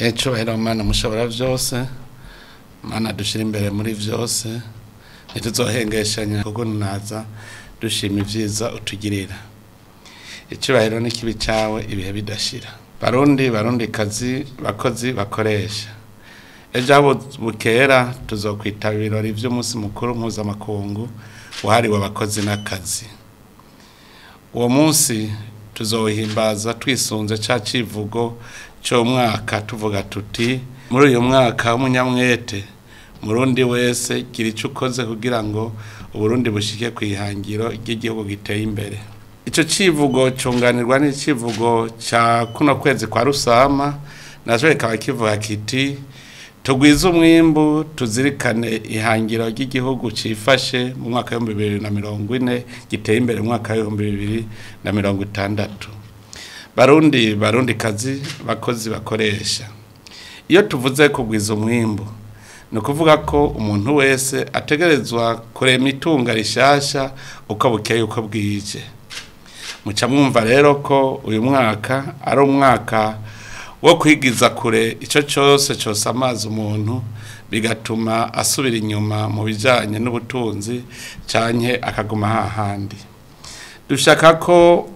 Icubahiro Mana mushobora vyose, Mana dushira imbere muri vyose, ntituzohengeshanya kuko naza dushima ivyiza utugirira. Icubahiro n'ikibi cawe ibihe bidashira. Barundi kazi bakozi bakoresha. Ejo bukera tuzokwitabira ibirori vy'umunsi mukuru mpuzamakungu wahariwe abakozi n'akazi. Uwo munsi tuzohimbaza twisunze ca civugo cyo mwaka tuvuga tuti muri uyu mwaka w'umunyamwete murundi wese gira ico ukoze kugira ngo Uburundi bushike kwihangiro ry'igihugu giteye imbere. Ico civugo cunganirwa n'icivugo ca kuno kwezi kwa Rusama naje kaba kivuga kiti tugwiza umwimbu tuzirikane ihangiro ry'igihugu cifashe mu mwaka wa 2040 giteye imbere mu mwaka wa 2060. Barundi kazi bakozi bakoresha. Iyo tuvuze kugwiza umwimbu no kuvuga ko umuntu wese ategerezwa kurema itunga rishasha uko bukeye uko bwije. Muca mwumva rero ko uyu mwaka ari umwaka wo kwigiza kure ico cyose amazi umuntu bigatuma asubira inyuma mu bijanye n'ubutunzi canke akaguma hahandi. Dushaka ko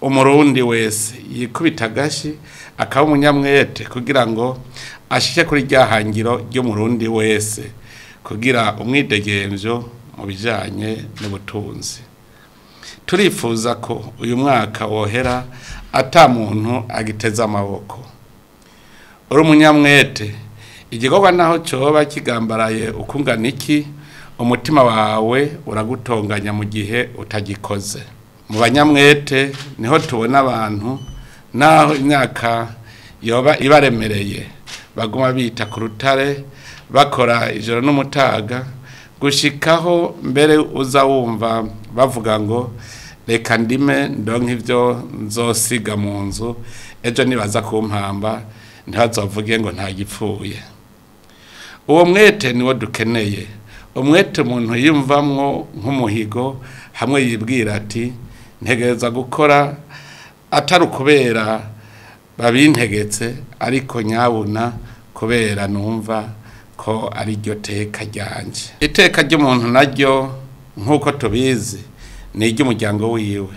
umurundi wese yikubita gashi akaba umunyamwete kugira ngo ashike kuri ryahangiro ry'umurundi wese kugira umwidegemvyo mu bijanye n'ubutunzi. Turifuza ko uyu mwaka wohera ata muntu agiteza amaboko. Uri umunyamwete igikorwa naho coba kigambaraye ukungana iki umutima wawe uragutonganya mu gihe utagikoze. Mu banyamwete niho tubona abantu naho imyaka yoba ibaremereye baguma bita ku rutare bakora ijoro n'umutaga gushikaho mbere uza wumva bavuga ngo reka ndime ndonke ivyo nzosiga mu nzu ejo nibaza kumpamba ntazovuge ngo nta gipfuye. Uwo mwete niwo dukeneye, umwete umuntu yumvamwo nk'umuhigo hamwe yibwira ati ntegereza gukora atari kubera babintegetse ariko nyabuna kubera numva ko ari ryo teka ryanje. Iteka ry'umuntu naryo nkuko tubizi ni iry'umuryango wiwe.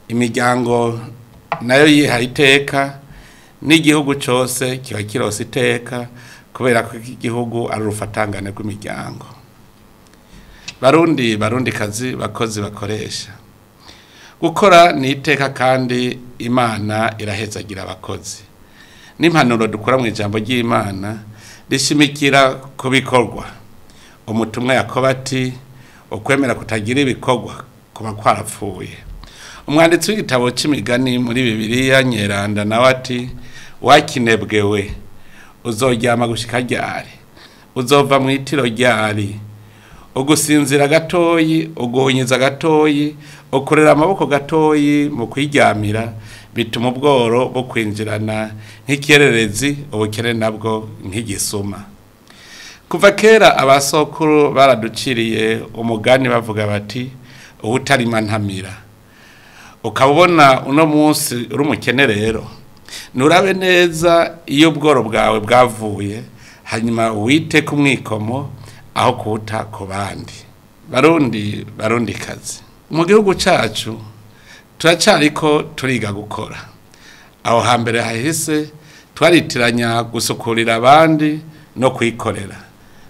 Imiryango nayo yiha iteka n'igihugu cyose kiba kirose iteka kubera ko igihugu ari urufatangane rw'imiryango. Barundi kazi bakozi bakoresha. Gukora ni iteka kandi Imana irahezagira abakozi. N'impanuro dukora mu ijambo ry'Imana rishimikira kubikorwa. Umutumwa Yakobo ati ukwemera kutagira ibikorwa kuba kwarapfuye. Umwanditsi w'igitabo c'imigani muri Bibiliya Nyeranda nawe ati wakinebwewe uzoryama gushika ryari, uzova mu itiro ryari, ugusinzira gatoyi, uguhunyiza gatoyi, ukorera amaboko gatoyi mu kwiryamira bituma ubworo bwo kwinjirana nk'ikirerezi ubukene nabwo nk'igisuma. Kuva kera abasokuru baraduciriye umugani bavuga bati ubutarima ntamira. Ukabona uno munsi uri umukene rero nurabe neza iyo ubworo bwawe bwavuye hanyuma wite ku mwikomo aho kuta ku bandi. Barundi kazi mu gihugu cacu turacariko turiga gukora. Aho hambere hahise twaritiranya gusukurira abandi no kwikorera.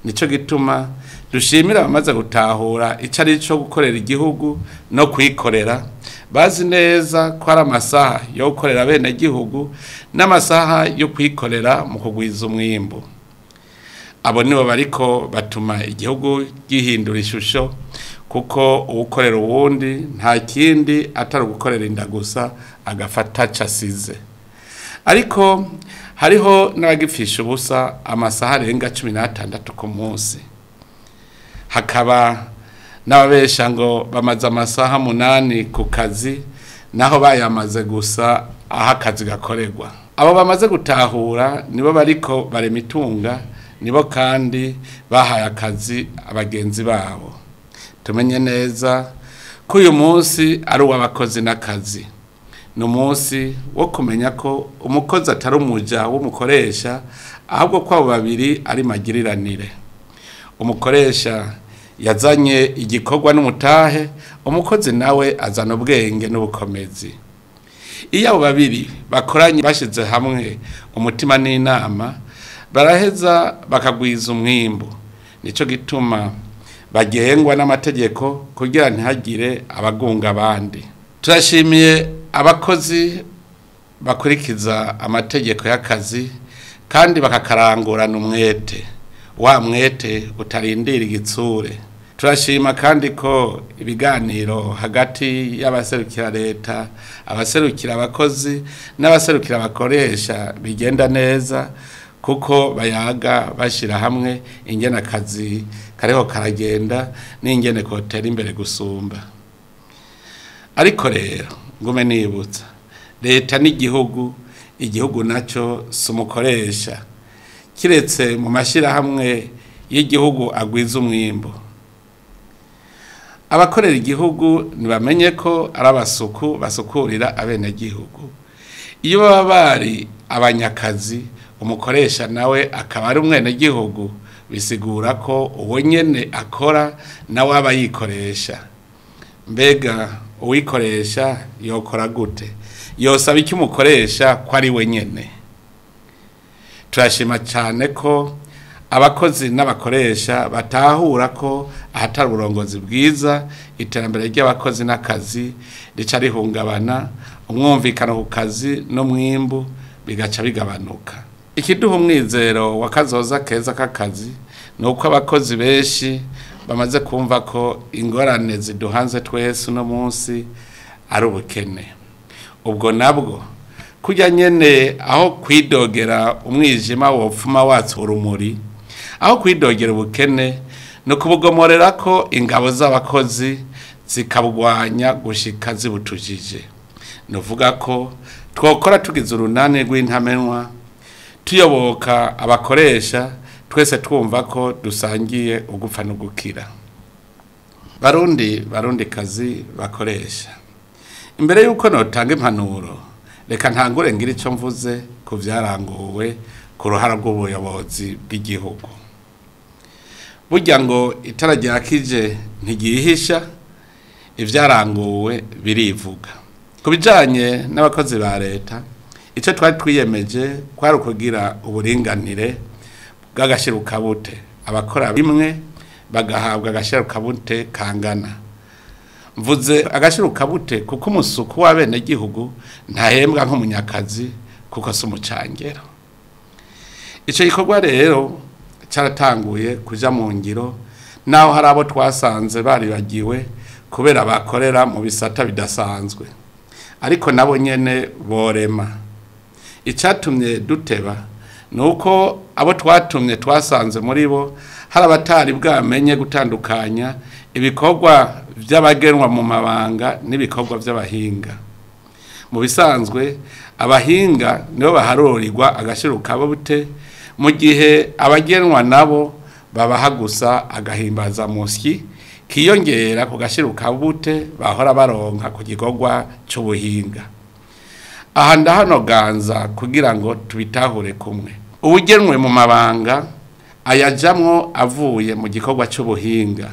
Nico gituma dushimira abamaze gutahura icari cyo gukorera igihugu no kwikorera bazi neza ko ari amasaha yo gukorera bene gihugu n'amasaha yo kwikorera mu kugwiza umwimbu. Abo nibo bariko batuma igihugu gihindura ishusho kuko ubukorera uwundi nta kindi atari gukorera inda gusa agafata casize. Ariko hariho n'abagifisha ubusa amasaha arenga 16 ku munsi. Hakaba n'ababesha ngo bamaze amasaha 8 ku kazi naho bayamaze gusa aho akazi gakorerwa. Abo bamaze gutahura nibo bariko baremitunga, nibo kandi bahaye akazi abagenzi babo. Tumenye neza ko uyu munsi ari uw'abakozi n'akazi. ni umunsi wo kumenya ko umukozi atari umuja w'umukoresha ahubwo ko abo babiri ari magiriranire. Umukoresha yazanye igikorwa n'umutahe, umukozi nawe azana ubwenge n'ubukomezi. Iyo abo babiri bakoranye bashize hamwe umutima n'inama, baraheza bakagwiza umwimbu. Nico gituma bagengwa n'amategeko kugira ntihagire abagunga abandi. Turashimiye abakozi bakurikiza amategeko y'akazi kandi bakakarangurana umwete, wa mwete utarindira igitsure. Turashima kandi ko ibiganiro hagati y'abaserukira leta, abaserukira abakozi n'abaserukira abakoresha bigenda neza, kuko bayaga bashira hamwe ingene akazi kariho karagenda n'ingene kotera imbere gusumba. Ariko rero ngume nibutsa, leta n'igihugu, igihugu naco sumukoresha, kiretse mu mashirahamwe y'igihugu agwiza umwimbo. Abakorera igihugu nibamenye ko ari abasuku basukurira abenegihugu. Iyo baba bari abanyakazi, umukoresha nawe akaba ari umwenegihugu, bisigura ko uwo nyene akora nawe aba yikoresha. Mbega uwikoresha yokora gute? Yosaba iki umukoresha ko ari we nyene? Turashima cyane ko abakozi n'abakoresha batahura ko ahatari uburongozi bwiza, iterambere ry'abakozi n'akazi rica rihungabana, umwumvikano ku kazi n'umwimbu bigaca bigabanuka. Ikiduha umwizero wa kazoza keza k'akazi ni uko abakozi benshi bamaze kumva ko ingorane ziduhanze twese uno munsi ari ubukene. Ubwo nabwo kujya nyene aho kwidogera umwijima wopfuma watsa urumuri, aho kwidogera ubukene no kubugomorera ko ingabo z'abakozi zikabugwanya gushika zibutujije. Novuga ko twokora tugize urunani rw'intamenwa, tuyoboka abakoresha, twese twumva ko dusangiye ugupfa no gukira. Barundi kazi bakoresha, imbere yuko notanga impanuro, reka ntangure ngira ico mvuze ku vyaranguwe ku ruhara rw'ubuyobozi bw'igihugu. Burya ngo itara ryakije ntigihisha, ivyaranguwe birivuga. Kubijanye n'abakozi ba leta, ico twari twiyemeje kwari ukugira uburinganire bw'agashirukabute, abakora bimwe bagahabwa agashirukabute kangana. Mvuze agashirukabute kuko umusuku w'abenegihugu ntahembwa nk'umunyakazi kuko si umucangero. Ico gikorwa rero cyaratanguye kuja mu ngiro, naho hari abo twasanze baribagiwe kubera bakorera mu bisata bidasanzwe, ariko nabo nyene borema. Icatumye duteba nuko abo twatumye twasanze muri bo hari abatari bwamenye gutandukanya ibikorwa by'abagenwa mu mabanga n'ibikorwa by'abahinga. Mu bisanzwe abahinga nibo baharorirwa agashirukabute, mu gihe abagenwa nabo babaha gusa agahimbaza musyi kiyongera ku gashirukabute bahora baronka ku gikorwa cy'ubuhinga. Aha ndahanoganza kugira ngo tubitahure kumwe. Ubugenwe mu mabanga ayajamwo avuye mu gikorwa cy'ubuhinga,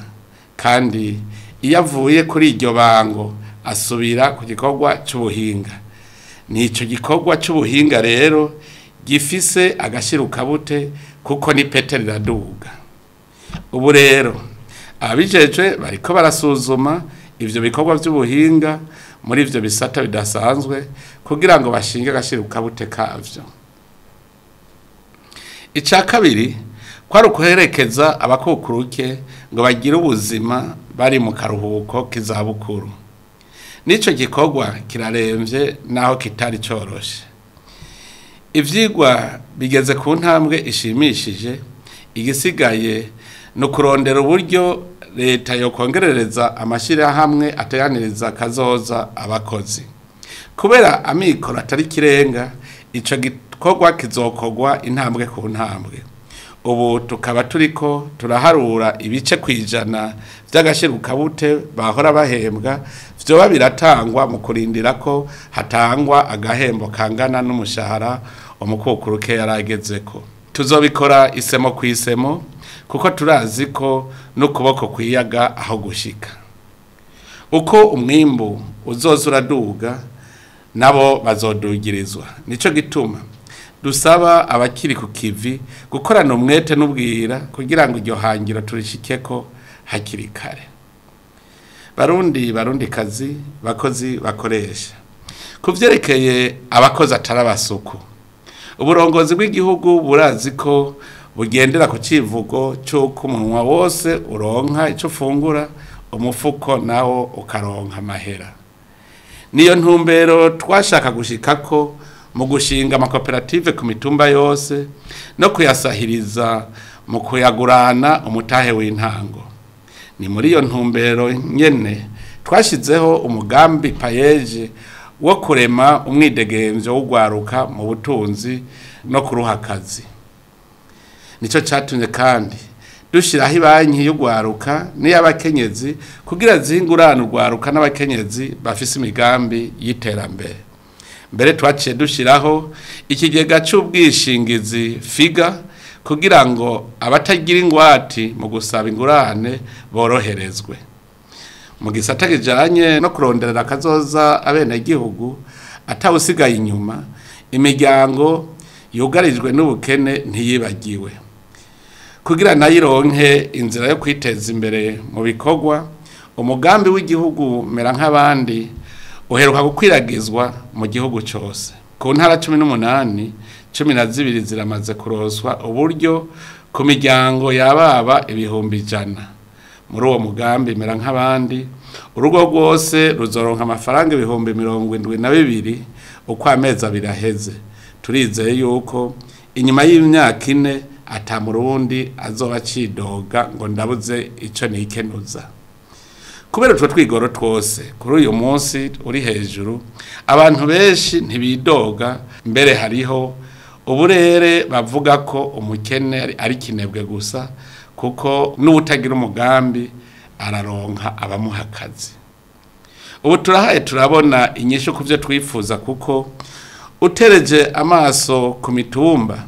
kandi iyo avuye kuri iryo bango asubira ku gikorwa cy'ubuhinga. Nico gikorwa cy'ubuhinga rero gifise agashirukabute kuko ni pete riraduga. Ubu rero abijejwe bariko barasuzuma ivyo bikorwa by'ubuhinga muri ivyo bisata bidasanzwe kugira ngo bashinge agashirukabute kavyo. Ica kabiri kwari ukuherekeza abakukuruke ngo bagire ubuzima bari mu karuhuko k'izabukuru. Nico gikorwa kiraremvye naho kitari coroshe. Ivyigwa bigeze ku ntambwe ishimishije, igisigaye no kurondera uburyo leta yo kongerereza amashirahamwe atayaniriza kazoza abakozi. Kubera amikoro atari kirenga, ico gikorwa kizokogwa intambwe ku ntambwe. ubu tukaba turiko turaharura ibice kwijana by'agashirukabute bahora bahembwa vyoba biratangwa mu kurindira ko hatangwa agahembo kangana n'umushahara umukukuruke yaragezeko. Tuzobikora isemo kwisemo kuko turazi ko n'ukuboko kwiyaga aho gushika. Uko umwimbu uzoza uraduga nabo bazodugirizwa. Nico gituma dusaba abakiri ku kivi gukorana umwete n'ubwira kugira ngo iryo hangiro turishikeko hakiri kare. Barundi kazi bakozi bakoresha. Kuvyerekeye abakozi atarabasuku. Uburongozi bw'igihugu burazi ko bugendera ku civugo cyo kumunwa wose uronka ico fungura umufuko nawo ukaronka amahera. Niyo ntumbero twashaka gushikako mu gushinga amakoperative ku mitumba yose no kuyasahiriza mu kuyagurana umutahe w'intango. Ni muri iyo ntumbero nyene twashizeho umugambi payeje wo kurema umwidegemvyo w'ugwaruka mu butunzi no kuruha akazi. Nico catumye kandi dushiraho ibanki y'ugwaruka n'iy'abakenyezi kugira zingurane ugwaruka n'abakenyezi bafise imigambi y'iterambere. Mbere twaciye dushiraho ikigega c'ubwishingizi figa kugira ngo abatagira ingwati mu gusaba ingurane boroherezwe. Mu gisata kijanye no kuronderera akazoza abenegihugu atawusigaye inyuma, imiryango yugarijwe n'ubukene ntiyibagiwe. Kugira nayironke inzira yo kwiteza imbere mu bikorwa, umugambi w'igihugu mera nk'abandi uheruka gukwiragizwa mu gihugu cyose. Ku ntara 18, 12 ziramaze kuroswa uburyo ku miryango yababa ibihumbi 100. Muri uwo mugambi mera nk'abandi urugo rwose ruzoronka amafaranga ibihumbi 72 uko amezi abiri aheze. Turizeye yuko inyuma y'imyaka 4 ata murundi azoba cidoga ngo ndabuze ico nikenuza. Kubera utwo twigoro twose kuri uyu munsi uri hejuru, abantu benshi ntibidoga, mbere hariho uburere bavuga ko umukene ari kinebwe gusa kuko n'ubutagira umugambi araronka abamuha akazi. Ubu turahaye turabona inyisho kuvyo twifuza kuko utereje amaso ku mitumba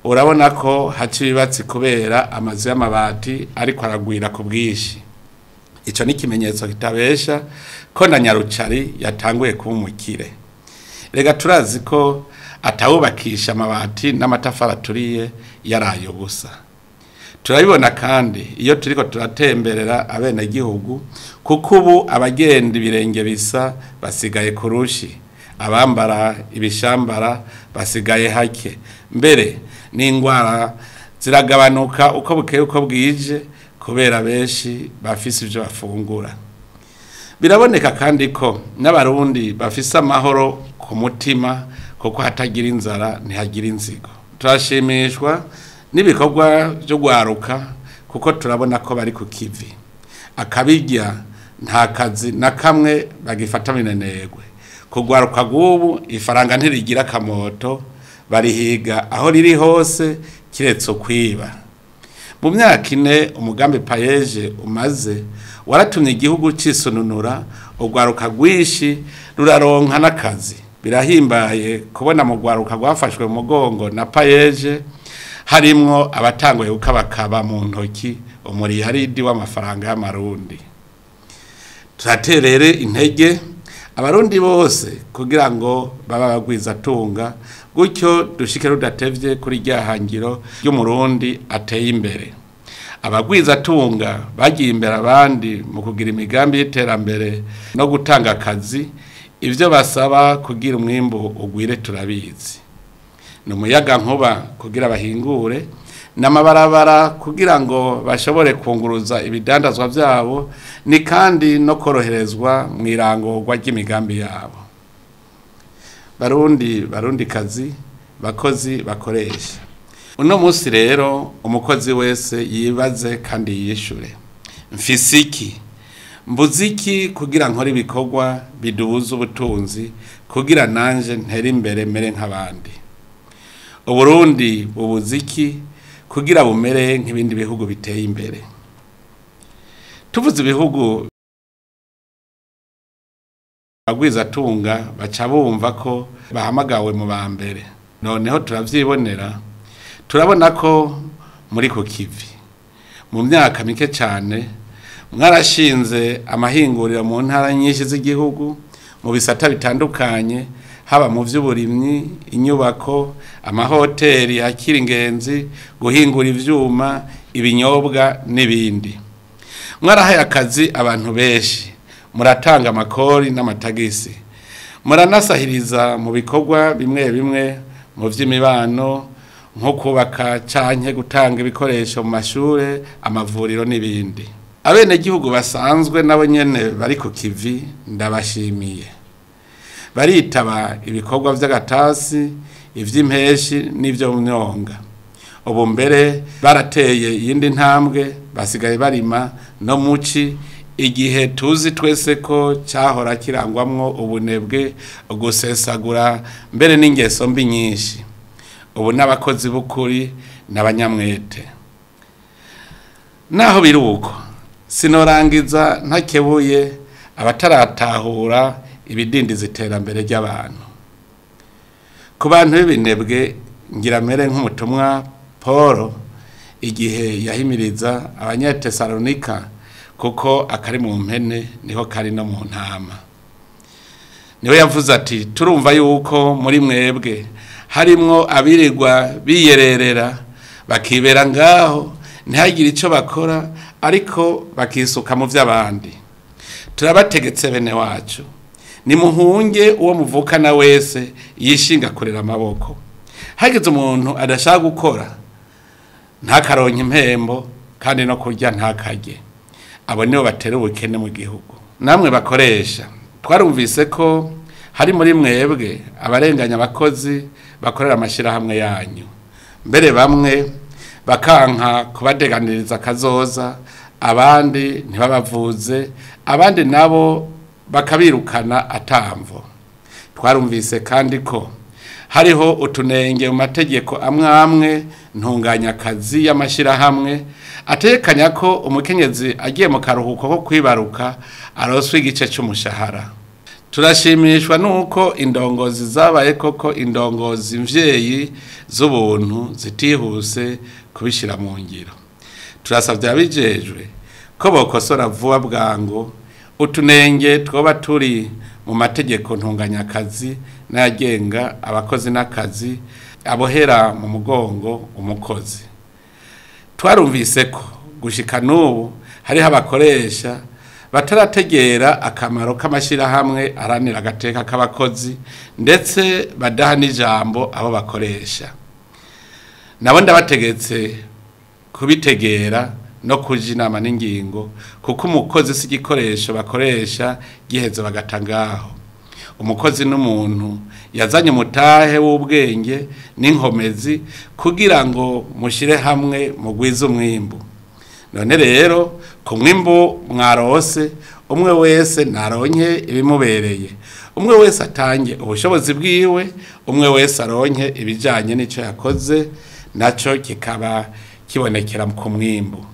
urabona ko haci bibatsi kubera amazi y'amabati ariko aragwira ku bwishi. Ico ni kimenyetso kitabesha ko na Nyarucari yatanguye kuba umukire. Rega turazi ko atawubakisha amabati n'amatafari aturiye yarayo busa. Turabibona kandi iyo turiko turatemberera abene gihugu kuko ubu abagenda ibirenge bisa basigaye kurushi, abambara ibishambara basigaye hake. Mbere n'ingwara ziragabanuka uko bukeye uko bwije kubera benshi bafise ivyo bafungura. Biraboneka kandi ko n'abarundi bafise amahoro ku mutima kuko hatagira inzara ntihagira inzigo. Turashimishwa n'ibikorwa byo gwaruka kuko turabona ko bari ku kivi. Akabijya nta kazi na kamwe bagifata minenegwe. Kugwaruka gubu ifaranga ntirigira kamoto barihiga aho riri hose kiretse kwiba. Mu myaka 4 umugambi payeje umaze waratumye igihugu cisununura ugwaruka gwishi ruraronka n'akazi. Birahimbaye kubona mu gwaruka gwafashwe mu mugongo na payeje harimwo abatanguye gukabakaba mu ntoki umuriyaridi w'amafaranga y'amarundi. Turaterere intege abarundi bose kugira ngo baba bagwiza tunga gutyo dushike rudatevye kuri ryahangiro y'umurundi ateye imbere. Abagwiza tunga bagiye imbere abandi mu kugira imigambi y'iterambere no gutanga akazi, ivyo basaba kugira umwimbu ugwire turabizi. Numuyaga nkuba kugira bahingure n'amabarabara kugira ngo bashobore kunguruza ibidandazwa vyabo, ni kandi no koroherezwa mwirangorwa ry'imigambi yabo. Barundi kazi bakozi bakoresha. Uno musi rero umukozi wese yibaze kandi yishure. Mfisiki mbuziki kugira nkora ibikorwa biduza ubutunzi kugira nanje ntera imbere mere nk'abandi. Uburundi bubuziki kugira bumere nk'ibindi bihugu biteye imbere. Tuvuze ibihugu abagwizatunga baca bumva ko bahamagawe mu bambere. Noneho turavyibonera, turabona ko muri ku kivi mu myaka mike cyane mwarashinze amahinguriro mu ntara nyinshi z'igihugu mu bisata bitandukanye, haba mu vy'uburimyi, inyubako, amahoteli yakira ingenzi, guhingura ivyuma, ibinyobwa n'ibindi. Mwarahaye akazi abantu benshi, muratanga amakori n'amatagisi, muranasahiriza mu bikorwa bimwe bimwe mu vy'imibano nko kubaka canke gutanga ibikoresho mu mashure, amavuriro n'ibindi. Abene gihugu basanzwe nabo nyene bari ku kivi ndabashimiye. Baritaba ibikorwa vy'agatasi, ivy'impeshi n'ivyo mu myonga. Ubu mbere barateye yindi ntambwe, basigaye barima no muci, igihe tuzi twese ko cyahora kirangwamwo ubunebwe, gusesagura mbere n'ingeso mbi nyinshi. Ubu n'abakozi b'ukuri n'abanyamwete. Naho biruko sinorangiza ntakebuye abataratahura ibidindiza iterambere ry'abantu. Ku bantu b'ibinebwe ngira mere nk'umutumwa Paul igihe yahimiriza Abanyatesalonika, kuko akari mu mpene niho kari no mu ntama. Niwe yavuze ati turumva yuko muri mwebwe harimwo abirirwa biyererera bakibera ngaho ntihagire ico bakora, ariko bakisuka mu vy'abandi. Turabategetse bene wacu, nimuhunge uwo muvukana wese yishinga kurera amaboko. Hageze umuntu adashaka gukora ntakaronke impembo, kandi no kurya ntakarye. Abo nibo batera ubukene mu gihugu. Namwe bakoresha, twarumvise ko hari muri mwebwe abarenganya abakozi bakorera amashirahamwe yanyu, mbere bamwe bakanka kubadeganiriza kazoza, abandi ntibabavuze, abandi nabo bakabirukana atamvo. Twarumvise kandi ko hariho utunenge mu mategeko amwe ntunganya akazi y'amashirahamwe atekanya ko umukenyezi agiye mu karuhuko ko kwibaruka aroswe igice cy'umushahara. Turashimishwa nuko indongozi zabaye koko indongozi mvyeyi z'ubuntu zitihuse kubishira mu ngiro. Turasavye abijejwe ko bokosora vuba bwango utunenge twoba turi mu mategeko ntunganya akazi n'agenga abakozi n'akazi abohera mu mugongo umukozi. Twarumvise ko gushika n'ubu hariho abakoresha batarategera akamaro k'amashirahamwe aranira agateka k'abakozi, ndetse badaha n'ijambo abo bakoresha. Nabo ndabategetse kubitegera no kuja inama n'ingingo, kuko umukozi si igikoresho bakoresha giheze bagatangaho. Umukozi n'umuntu yazanye umutahe w'ubwenge n'inkomezi kugira ngo mushire hamwe mugwize umwimbu. None rero ku mwimbu mwarose, umwe wese naronke ibimubereye, umwe wese atange ubushobozi bwiwe, umwe wese aronke ibijanye n'ico yakoze, naco kikaba kibonekera ku mwimbu.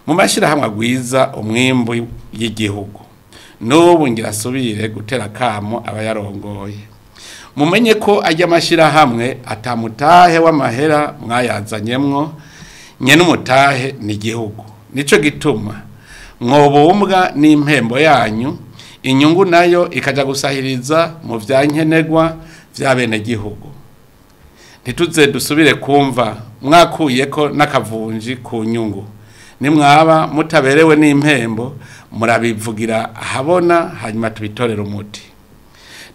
Mu mashirahamwe agwiza umwimbu y'igihugu, n'ubu ngirasubire gutera kamo abayarongoye. Mumenye ko ajya amashirahamwe atamutahe w'amahera mwayazanyemwo, nyene umutahe ni igihugu. Nico gituma mwobumbwa n'impembo yanyu, inyungu nayo ikaja gusahiriza mu vyankenerwa vya bene gihugu. Ntituze dusubire kumva mwakuyeko n'akavunji ku nyungu. Nimwaba mutaberewe n'impembo murabivugira ahabona, hanyuma tubitorera umuti.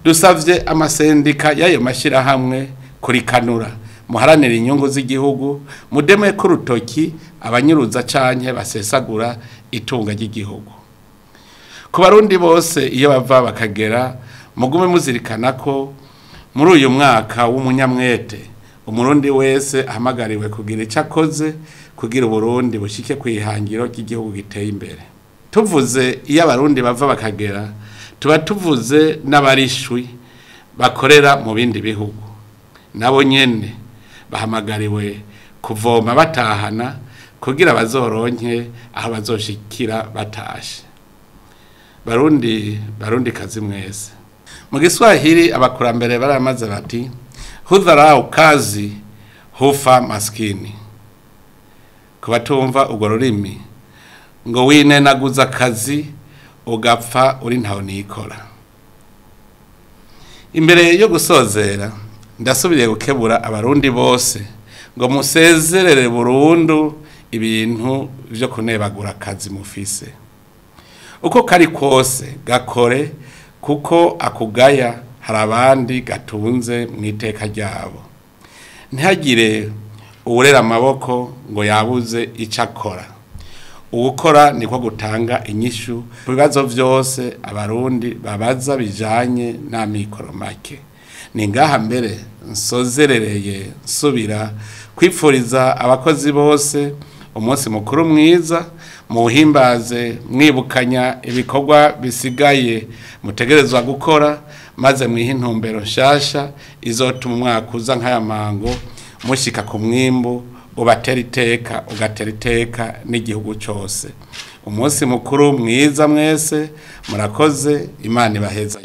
Dusavye amasendika y'ayo mashirahamwe kurikanura, muharanira inyungu z'igihugu, mudeme ku rutoki abanyuruza canke basesagura itunga ry'igihugu. Ku barundi bose iyo bava bakagera, mugume muzirikana ko muri uyu mwaka w'umunyamwete umurundi wese ahamagariwe kugira icyo akoze kugira Uburundi bushike kwihangiro ry'igihugu giteye imbere. Tuvuze iyo abarundi bava bakagera, tuba tuvuze n'abarishwi bakorera mu bindi bihugu. Nabo nyene bahamagariwe kuvoma batahana kugira bazoronke aho bazoshikira batashe. Barundi kazi mwese. Mu Giswahili abakurambere baramaze bati hudharau kazi hufa maskini. Kubatumva urwo rurimi ngo winenaguza akazi ugapfa uri ntaho nikora. Imbere yo gusozera ndasubiriye gukebura abarundi bose ngo musezerere burundu ibintu byo kunebagura akazi mufise. Uko kari kose gakore kuko akugaya hari abandi gatunze mwiteka ryabo. Ntihagire uwurera amaboko ngo yabuze icyo akora. Uwukora niko gutanga inyishu ku bibazo byose abarundi babaza bijanye n'amikoro make. Ni ngaha mbere nsozerereye nsubira kwipfuriza abakozi bose umunsi mukuru mwiza, muhimbaze mwibukanya ibikorwa bisigaye mutegerezwa gukora, maze mwihe intumbero nshasha izotuma umwaka uza nk'aya mango mushika ku mwimbu ugatera iteka n'igihugu cyose. Umunsi mukuru mwiza mwese, murakoze, Imana ibaheza.